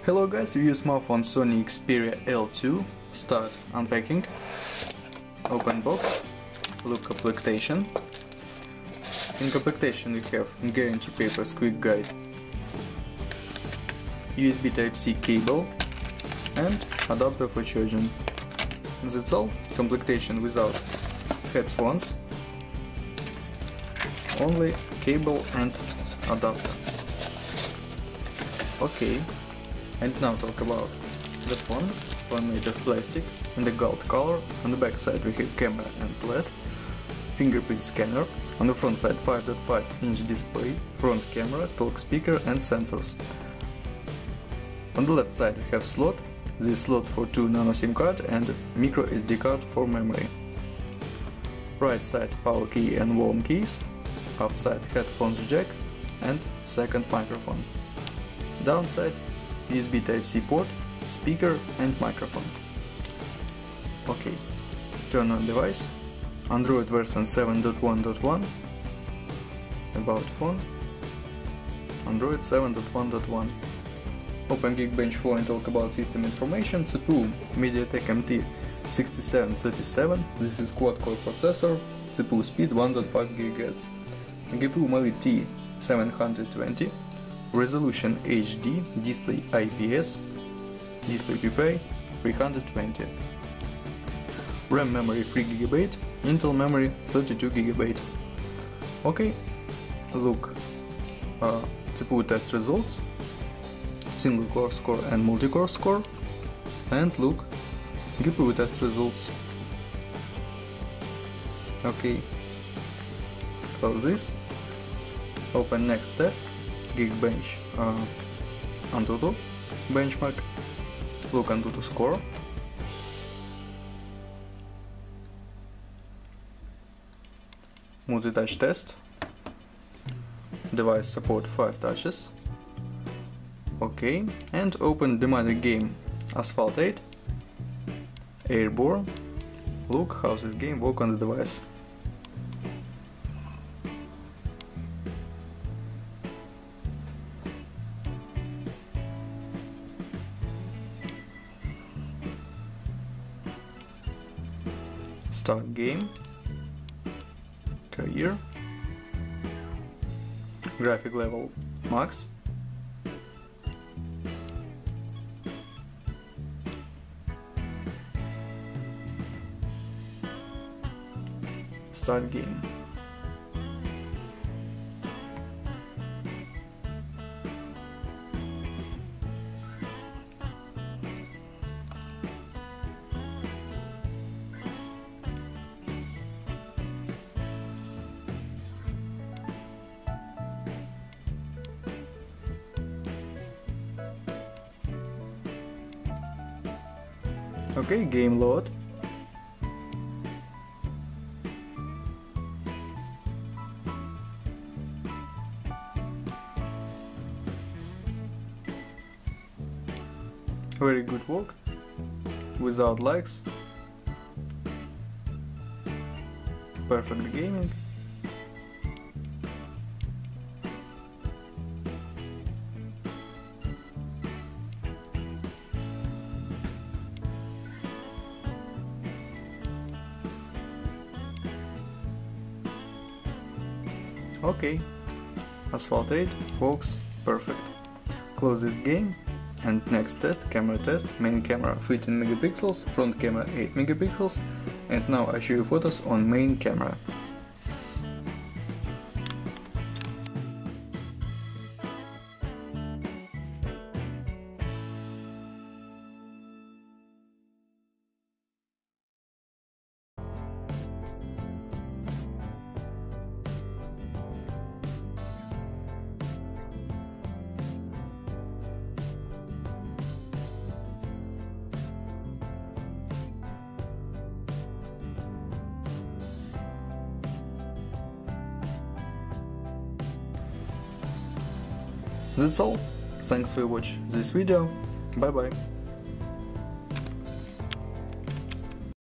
Hello guys, review smartphone Sony Xperia L2. Start unpacking. Open box. Look complementation. In complementation we have guarantee papers, quick guide, USB Type-C cable and adapter for charging. That's all. Complementation without headphones. Only cable and adapter. Okay. And now talk about the phone. Phone made of plastic in the gold color. On the back side we have camera and LED, fingerprint scanner. On the front side 5.5-inch display, front camera, talk speaker and sensors. On the left side we have slot. This slot for 2 nano SIM card and micro SD card for memory. Right side power key and volume keys. Up side headphones jack and second microphone. Downside USB Type-C port, speaker and microphone. Okay, turn on device. Android version 7.1.1. About phone. Android 7.1.1. Open Geekbench 4 and talk about system information. CPU MediaTek MT 6737. This is quad-core processor. CPU speed 1.5 GHz. GPU Mali T720. Resolution HD, display IPS, display PPI 320. RAM memory 3 GB, Intel memory 32 GB. Okay, look CPU test results, single core score and multi-core score, and look GPU test results. Okay, close this, open next test. Geekbench Antutu benchmark, look Antutu score, multi-touch test, device support 5 touches, okay, and open demanded game Asphalt 8, Airborne, look how this game works on the device. Start game, career, graphic level max, start game. Okay, game load. Very good work, without lags. Perfect gaming. Okay, Asphalt 8 works perfect. Close this game and next test, camera test. Main camera 15 megapixels, front camera 8 megapixels, and now I show you photos on main camera. That's all. Thanks for watching this video. Bye bye.